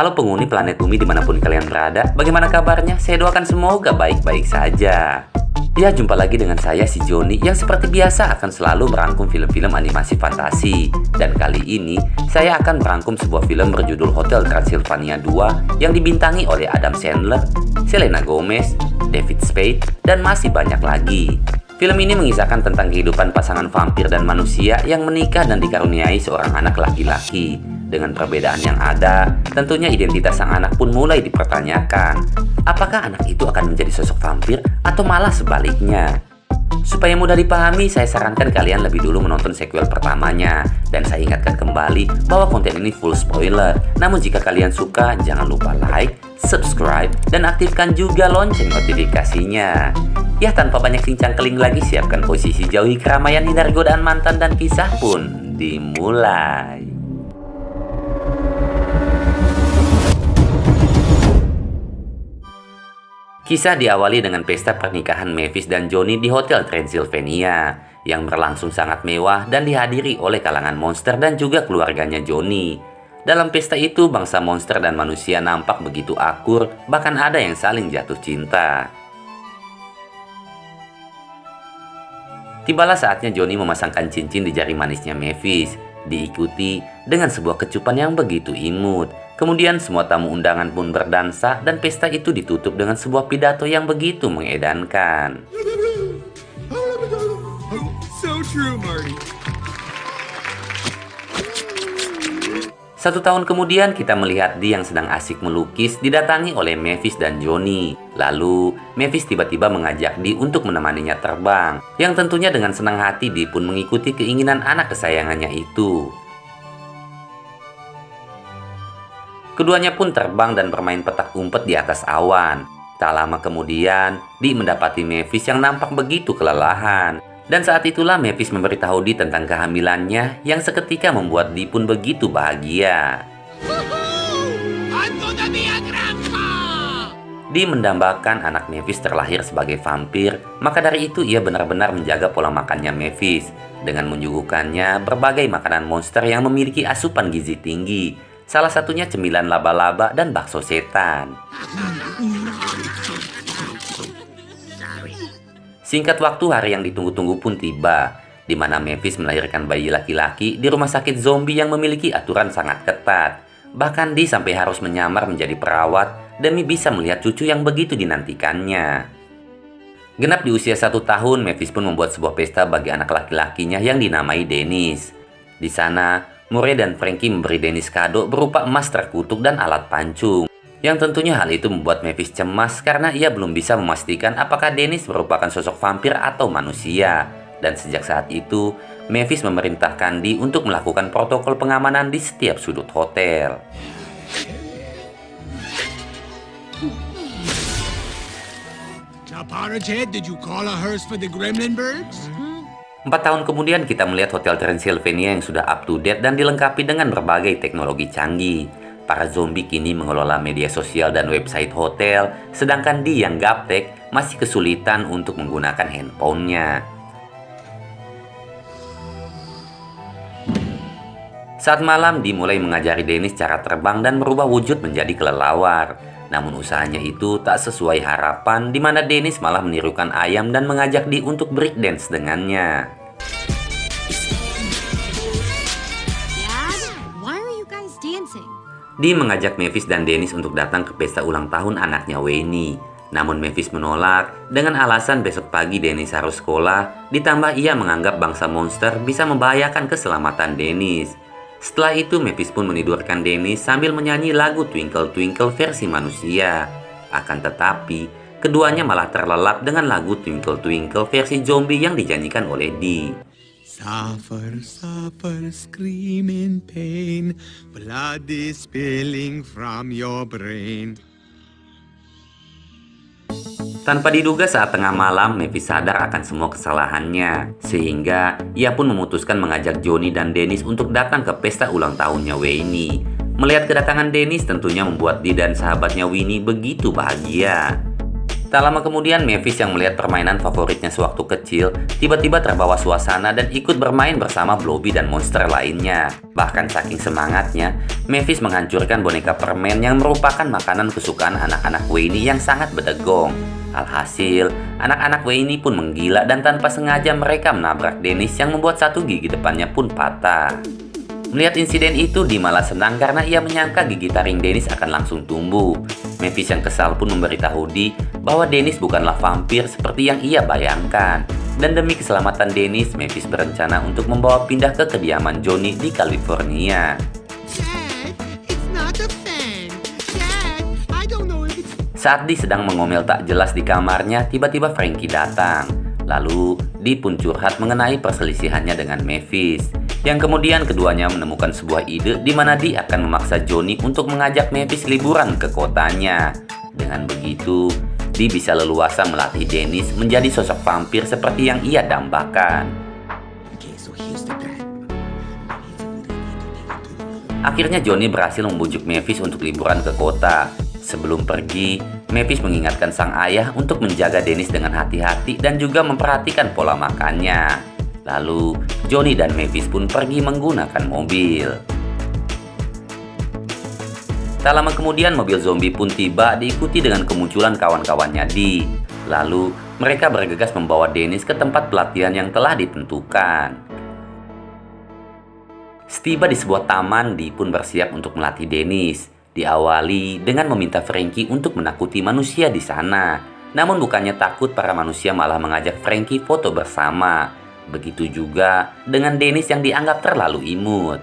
Halo penghuni planet bumi dimanapun kalian berada, bagaimana kabarnya? Saya doakan semoga baik-baik saja. Ya, jumpa lagi dengan saya si Joni yang seperti biasa akan selalu merangkum film-film animasi fantasi. Dan kali ini saya akan merangkum sebuah film berjudul Hotel Transylvania 2 yang dibintangi oleh Adam Sandler, Selena Gomez, David Spade, dan masih banyak lagi. Film ini mengisahkan tentang kehidupan pasangan vampir dan manusia yang menikah dan dikaruniai seorang anak laki-laki. Dengan perbedaan yang ada, tentunya identitas sang anak pun mulai dipertanyakan. Apakah anak itu akan menjadi sosok vampir atau malah sebaliknya? Supaya mudah dipahami, saya sarankan kalian lebih dulu menonton sequel pertamanya. Dan saya ingatkan kembali bahwa konten ini full spoiler. Namun jika kalian suka, jangan lupa like, subscribe, dan aktifkan juga lonceng notifikasinya. Ya, tanpa banyak cincang keling lagi, siapkan posisi, jauhi keramaian, hindari godaan mantan, dan kisah pun dimulai. Kisah diawali dengan pesta pernikahan Mavis dan Johnny di Hotel Transylvania yang berlangsung sangat mewah dan dihadiri oleh kalangan monster dan juga keluarganya Johnny. Dalam pesta itu, bangsa monster dan manusia nampak begitu akur, bahkan ada yang saling jatuh cinta. Tibalah saatnya Johnny memasangkan cincin di jari manisnya Mavis, diikuti dengan sebuah kecupan yang begitu imut. Kemudian semua tamu undangan pun berdansa dan pesta itu ditutup dengan sebuah pidato yang begitu mengedankan. So true, Marty. 1 tahun kemudian kita melihat Dee yang sedang asik melukis didatangi oleh Mavis dan Johnny. Lalu Mavis tiba-tiba mengajak Dee untuk menemaninya terbang. Yang tentunya dengan senang hati Dee pun mengikuti keinginan anak kesayangannya itu. Keduanya pun terbang dan bermain petak umpet di atas awan. Tak lama kemudian, Dee mendapati Mavis yang nampak begitu kelelahan. Dan saat itulah Mavis memberitahu Dee tentang kehamilannya yang seketika membuat Dee pun begitu bahagia. Dee mendambakan anak Mavis terlahir sebagai vampir, maka dari itu ia benar-benar menjaga pola makannya Mavis dengan menyuguhkannya berbagai makanan monster yang memiliki asupan gizi tinggi. Salah satunya cemilan laba-laba dan bakso setan. Singkat waktu, hari yang ditunggu-tunggu pun tiba, di mana Mavis melahirkan bayi laki-laki di rumah sakit zombie yang memiliki aturan sangat ketat. Bahkan Dee sampai harus menyamar menjadi perawat demi bisa melihat cucu yang begitu dinantikannya. Genap di usia 1 tahun, Mavis pun membuat sebuah pesta bagi anak laki-lakinya yang dinamai Dennis. Di sana, Murray dan Frankie memberi Dennis kado berupa emas terkutuk dan alat pancung. Yang tentunya hal itu membuat Mavis cemas karena ia belum bisa memastikan apakah Dennis merupakan sosok vampir atau manusia. Dan sejak saat itu, Mavis memerintahkan Dee untuk melakukan protokol pengamanan di setiap sudut hotel. Did you call a hearse for the gremlin birds? 4 tahun kemudian kita melihat Hotel Transylvania yang sudah up to date dan dilengkapi dengan berbagai teknologi canggih. Para zombie kini mengelola media sosial dan website hotel, sedangkan Dee yang gaptek masih kesulitan untuk menggunakan handphonenya. Saat malam, Dee mulai mengajari Dennis cara terbang dan merubah wujud menjadi kelelawar. Namun usahanya itu tak sesuai harapan, di mana Dennis malah menirukan ayam dan mengajak Dee untuk breakdance dengannya. Dad, why are you guys dancing? Dee mengajak Mavis dan Dennis untuk datang ke pesta ulang tahun anaknya Wayne. Namun Mavis menolak dengan alasan besok pagi Dennis harus sekolah, ditambah ia menganggap bangsa monster bisa membahayakan keselamatan Dennis. Setelah itu Mavis pun menidurkan Dennis sambil menyanyi lagu Twinkle Twinkle versi manusia. Akan tetapi, keduanya malah terlelap dengan lagu Twinkle Twinkle versi zombie yang dinyanyikan oleh Dee. Suffer, suffer, scream in pain. Blood is spilling from your brain. Tanpa diduga saat tengah malam, Mavis sadar akan semua kesalahannya. Sehingga ia pun memutuskan mengajak Johnny dan Dennis untuk datang ke pesta ulang tahunnya Wayne. Melihat kedatangan Dennis tentunya membuat Dee dan sahabatnya Winnie begitu bahagia. Tak lama kemudian, Mavis yang melihat permainan favoritnya sewaktu kecil, tiba-tiba terbawa suasana dan ikut bermain bersama Blobby dan monster lainnya. Bahkan saking semangatnya, Mavis menghancurkan boneka permen yang merupakan makanan kesukaan anak-anak Wayne yang sangat bedegong. Alhasil, anak-anak Wayne pun menggila dan tanpa sengaja mereka menabrak Dennis yang membuat satu gigi depannya pun patah. Melihat insiden itu, Dee malah senang karena ia menyangka gigi taring Dennis akan langsung tumbuh. Mavis yang kesal pun memberitahu Dee bahwa Dennis bukanlah vampir seperti yang ia bayangkan. Dan demi keselamatan Dennis, Mavis berencana untuk membawa pindah ke kediaman Johnny di California. Dad, it's not a fan. Dad, I don't know if it's... Saat Dee sedang mengomel tak jelas di kamarnya, tiba-tiba Frankie datang. Lalu, Dee pun curhat mengenai perselisihannya dengan Mavis. Yang kemudian keduanya menemukan sebuah ide di mana Dee akan memaksa Johnny untuk mengajak Mavis liburan ke kotanya. Dengan begitu, Dee bisa leluasa melatih Dennis menjadi sosok vampir seperti yang ia dambakan. Okay, so here's the plan. Akhirnya Johnny berhasil membujuk Mavis untuk liburan ke kota. Sebelum pergi, Mavis mengingatkan sang ayah untuk menjaga Dennis dengan hati-hati dan juga memperhatikan pola makannya. Lalu, Johnny dan Mavis pun pergi menggunakan mobil. Tak lama kemudian, mobil zombie pun tiba diikuti dengan kemunculan kawan-kawannya Dee. Lalu, mereka bergegas membawa Dennis ke tempat pelatihan yang telah ditentukan. Setiba di sebuah taman, Dee pun bersiap untuk melatih Dennis. Diawali dengan meminta Frankie untuk menakuti manusia di sana. Namun bukannya takut, para manusia malah mengajak Frankie foto bersama. Begitu juga dengan Dennis yang dianggap terlalu imut.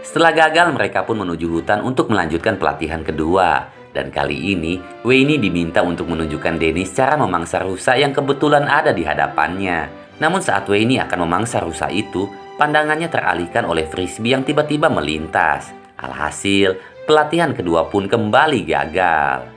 Setelah gagal, mereka pun menuju hutan untuk melanjutkan pelatihan kedua. Dan kali ini, Wayne diminta untuk menunjukkan Dennis cara memangsa rusa yang kebetulan ada di hadapannya. Namun saat Wayne akan memangsa rusa itu, pandangannya teralihkan oleh frisbee yang tiba-tiba melintas. Alhasil, pelatihan kedua pun kembali gagal.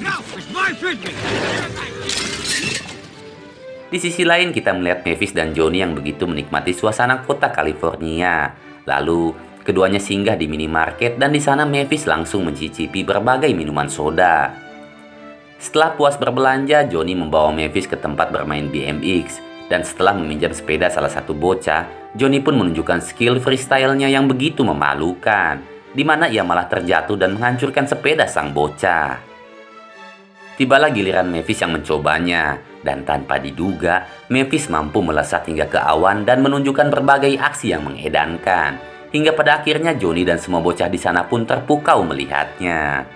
No, it's my frisbee. Di sisi lain, kita melihat Mavis dan Johnny yang begitu menikmati suasana kota California. Lalu, keduanya singgah di minimarket dan di sana Mavis langsung mencicipi berbagai minuman soda. Setelah puas berbelanja, Johnny membawa Mavis ke tempat bermain BMX. Dan setelah meminjam sepeda salah satu bocah, Johnny pun menunjukkan skill freestyle-nya yang begitu memalukan, di mana ia malah terjatuh dan menghancurkan sepeda sang bocah. Tibalah giliran Mavis yang mencobanya, dan tanpa diduga, Mavis mampu melesat hingga ke awan dan menunjukkan berbagai aksi yang mengedankan. Hingga pada akhirnya Johnny dan semua bocah di sana pun terpukau melihatnya.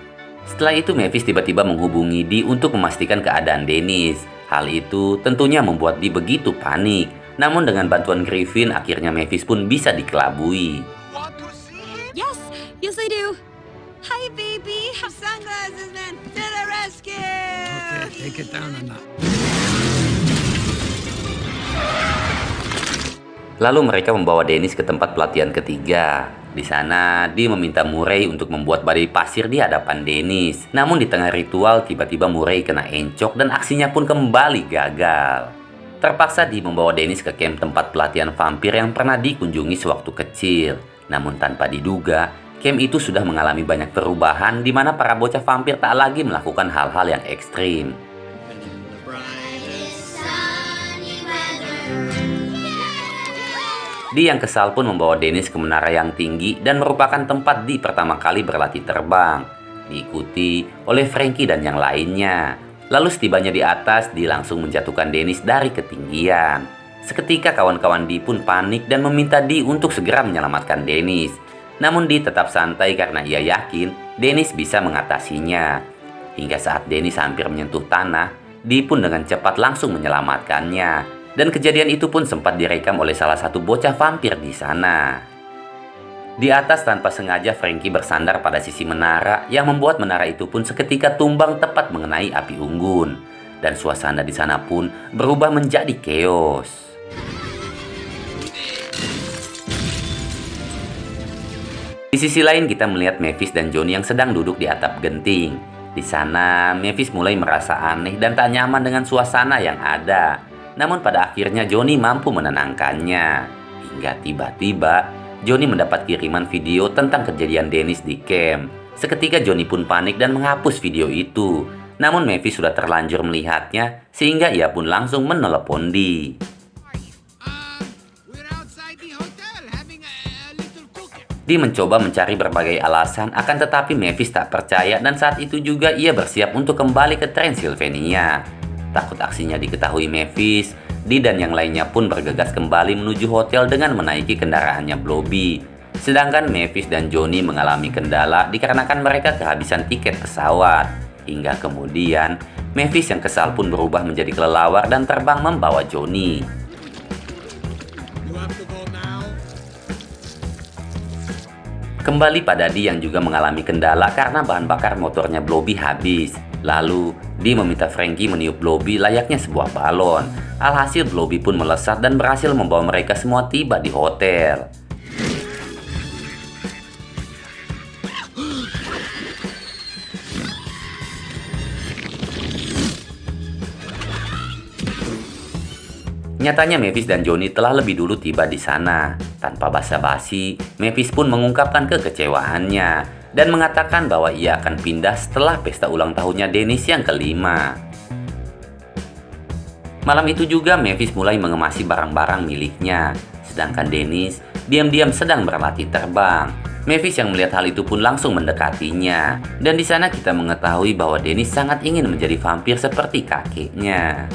Setelah itu Mavis tiba-tiba menghubungi Dee untuk memastikan keadaan Dennis. Hal itu tentunya membuat Dee begitu panik. Namun dengan bantuan Griffin, akhirnya Mavis pun bisa dikelabui. Want to see? Yes, yes I do. Hi, baby. Have sunglasses, man. To the rescue. Okay, take it down a notch. Lalu mereka membawa Dennis ke tempat pelatihan ketiga. Di sana, Dee meminta Murray untuk membuat badai pasir di hadapan Dennis. Namun di tengah ritual, tiba-tiba Murray kena encok dan aksinya pun kembali gagal. Terpaksa Dee membawa Dennis ke camp tempat pelatihan vampir yang pernah dikunjungi sewaktu kecil. Namun tanpa diduga, camp itu sudah mengalami banyak perubahan di mana para bocah vampir tak lagi melakukan hal-hal yang ekstrim. Dee yang kesal pun membawa Dennis ke menara yang tinggi dan merupakan tempat Dee pertama kali berlatih terbang. Diikuti oleh Frankie dan yang lainnya. Lalu setibanya di atas, Dee langsung menjatuhkan Dennis dari ketinggian. Seketika kawan-kawan Dee pun panik dan meminta Dee untuk segera menyelamatkan Dennis. Namun Dee tetap santai karena ia yakin Dennis bisa mengatasinya. Hingga saat Dennis hampir menyentuh tanah, Dee pun dengan cepat langsung menyelamatkannya. Dan kejadian itu pun sempat direkam oleh salah satu bocah vampir di sana. Di atas tanpa sengaja Frankie bersandar pada sisi menara yang membuat menara itu pun seketika tumbang tepat mengenai api unggun. Dan suasana di sana pun berubah menjadi chaos. Di sisi lain kita melihat Mavis dan Johnny yang sedang duduk di atap genting. Di sana Mavis mulai merasa aneh dan tak nyaman dengan suasana yang ada. Namun pada akhirnya Johnny mampu menenangkannya. Hingga tiba-tiba Johnny mendapat kiriman video tentang kejadian Dennis di camp. Seketika Johnny pun panik dan menghapus video itu. Namun Mavis sudah terlanjur melihatnya, sehingga ia pun langsung menelepon Dee. We're outside the hotel having a little cooking. Dee mencoba mencari berbagai alasan, akan tetapi Mavis tak percaya dan saat itu juga ia bersiap untuk kembali ke Transylvania. Takut aksinya diketahui Mavis, Dee dan yang lainnya pun bergegas kembali menuju hotel dengan menaiki kendaraannya Blobby. Sedangkan Mavis dan Johnny mengalami kendala dikarenakan mereka kehabisan tiket pesawat. Hingga kemudian, Mavis yang kesal pun berubah menjadi kelelawar dan terbang membawa Johnny. You have to go now. Kembali pada Dee yang juga mengalami kendala karena bahan bakar motornya Blobby habis. Lalu, Dee meminta Frankie meniup Blobby layaknya sebuah balon. Alhasil Blobby pun melesat dan berhasil membawa mereka semua tiba di hotel. Nyatanya Mavis dan Johnny telah lebih dulu tiba di sana. Tanpa basa-basi, Mavis pun mengungkapkan kekecewaannya dan mengatakan bahwa ia akan pindah setelah pesta ulang tahunnya Dennis yang kelima. Malam itu juga Mavis mulai mengemasi barang-barang miliknya, sedangkan Dennis diam-diam sedang berlatih terbang. Mavis yang melihat hal itu pun langsung mendekatinya, dan di sana kita mengetahui bahwa Dennis sangat ingin menjadi vampir seperti kakeknya.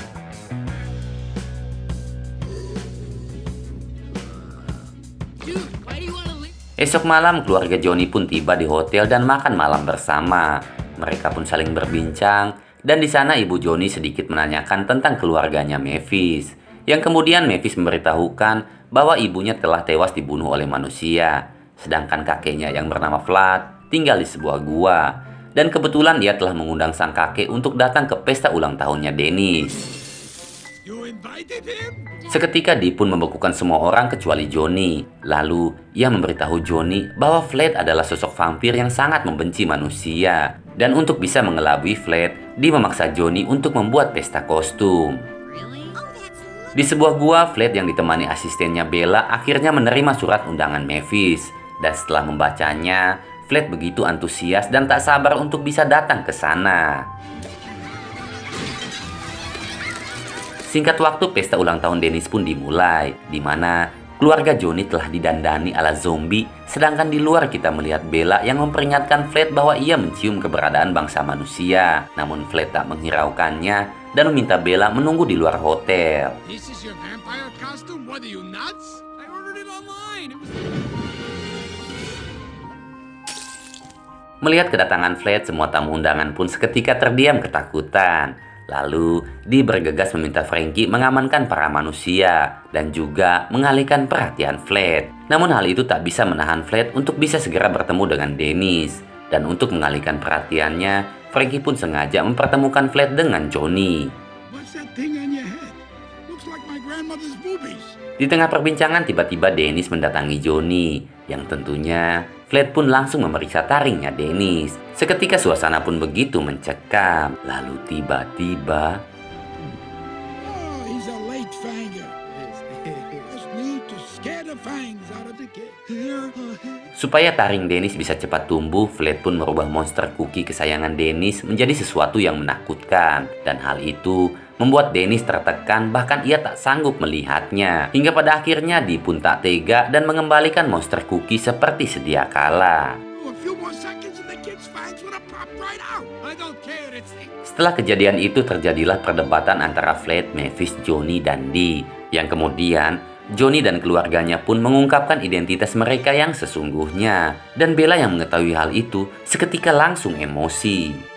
Esok malam keluarga Johnny pun tiba di hotel dan makan malam bersama. Mereka pun saling berbincang dan di sana ibu Johnny sedikit menanyakan tentang keluarganya Mavis. Yang kemudian Mavis memberitahukan bahwa ibunya telah tewas dibunuh oleh manusia. Sedangkan kakeknya yang bernama Vlad tinggal di sebuah gua. Dan kebetulan dia telah mengundang sang kakek untuk datang ke pesta ulang tahunnya Dennis. You invited him? Seketika Dee pun membekukan semua orang kecuali Johnny. Lalu, ia memberitahu Johnny bahwa Vlad adalah sosok vampir yang sangat membenci manusia. Dan untuk bisa mengelabui Vlad, Dee memaksa Johnny untuk membuat pesta kostum. Di sebuah gua, Vlad yang ditemani asistennya Bella akhirnya menerima surat undangan Mavis. Dan setelah membacanya, Vlad begitu antusias dan tak sabar untuk bisa datang ke sana. Singkat waktu, pesta ulang tahun Dennis pun dimulai, di mana keluarga Johnny telah didandani ala zombie, sedangkan di luar kita melihat Bella yang memperingatkan Vlad bahwa ia mencium keberadaan bangsa manusia. Namun Vlad tak menghiraukannya dan meminta Bella menunggu di luar hotel. This is your vampire costume? What are you, nuts? I ordered it online. It was... Melihat kedatangan Vlad, semua tamu undangan pun seketika terdiam ketakutan. Lalu, Dee bergegas meminta Frankie mengamankan para manusia dan juga mengalihkan perhatian Vlad. Namun hal itu tak bisa menahan Vlad untuk bisa segera bertemu dengan Dennis. Dan untuk mengalihkan perhatiannya, Frankie pun sengaja mempertemukan Vlad dengan Johnny. What's that thing on your head? Looks like my grandmother's boobies. Di tengah perbincangan, tiba-tiba Dennis mendatangi Johnny, yang tentunya Vlad pun langsung memeriksa taringnya Dennis. Seketika suasana pun begitu mencekam. Lalu tiba-tiba... Oh, he's a late fanger. Just need to scare the fangs out of the kid. Supaya taring Dennis bisa cepat tumbuh, Vlad pun merubah monster cookie kesayangan Dennis menjadi sesuatu yang menakutkan. Dan hal itu membuat Dennis tertekan, bahkan ia tak sanggup melihatnya. Hingga pada akhirnya Dee pun tak tega dan mengembalikan monster cookie seperti sedia kala. A few more seconds and the kid's fangs would have popped right out. I don't care, it's the... Setelah kejadian itu terjadilah perdebatan antara Vlad, Mavis, Johnny, dan Dee. Yang kemudian Johnny dan keluarganya pun mengungkapkan identitas mereka yang sesungguhnya. Dan Bella yang mengetahui hal itu seketika langsung emosi.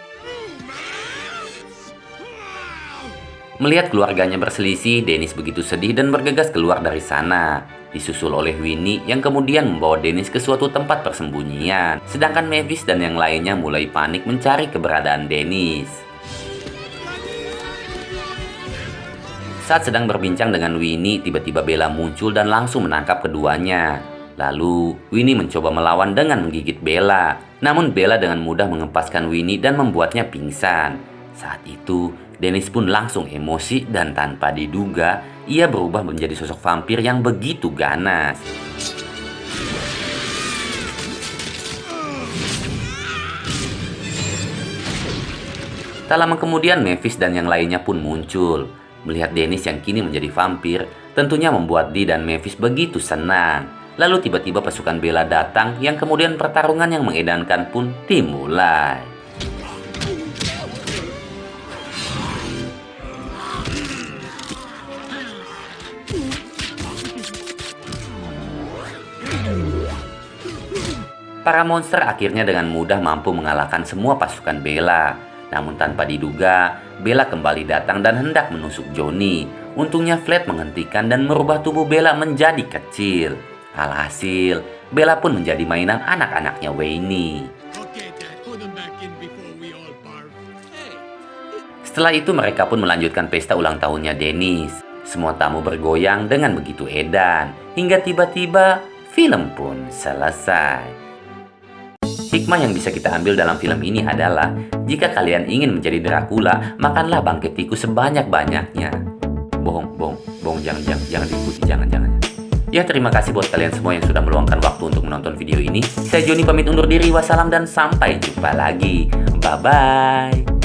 Melihat keluarganya berselisih, Dennis begitu sedih dan bergegas keluar dari sana. Disusul oleh Winnie yang kemudian membawa Dennis ke suatu tempat persembunyian. Sedangkan Mavis dan yang lainnya mulai panik mencari keberadaan Dennis. Saat sedang berbincang dengan Winnie, tiba-tiba Bella muncul dan langsung menangkap keduanya. Lalu, Winnie mencoba melawan dengan menggigit Bella. Namun Bella dengan mudah mengempaskan Winnie dan membuatnya pingsan. Saat itu, Dennis pun langsung emosi dan tanpa diduga, ia berubah menjadi sosok vampir yang begitu ganas. Tak lama kemudian Mavis dan yang lainnya pun muncul. Melihat Dennis yang kini menjadi vampir, tentunya membuat Dee dan Mavis begitu senang. Lalu tiba-tiba pasukan Bella datang yang kemudian pertarungan yang mengedankan pun dimulai. Para monster akhirnya dengan mudah mampu mengalahkan semua pasukan Bella. Namun tanpa diduga, Bella kembali datang dan hendak menusuk Johnny. Untungnya Flat menghentikan dan merubah tubuh Bella menjadi kecil. Alhasil, Bella pun menjadi mainan anak-anaknya Wayne. Okay, Dad, put them back in before we all barf. Hey, Setelah itu mereka pun melanjutkan pesta ulang tahunnya Dennis. Semua tamu bergoyang dengan begitu edan. Hingga tiba-tiba film pun selesai. Hikmah yang bisa kita ambil dalam film ini adalah, jika kalian ingin menjadi Dracula, makanlah bangkai tikus sebanyak-banyaknya. Bohong, jangan diikuti, jangan. Ya, terima kasih buat kalian semua yang sudah meluangkan waktu untuk menonton video ini. Saya Joni pamit undur diri, wassalam dan sampai jumpa lagi. Bye-bye.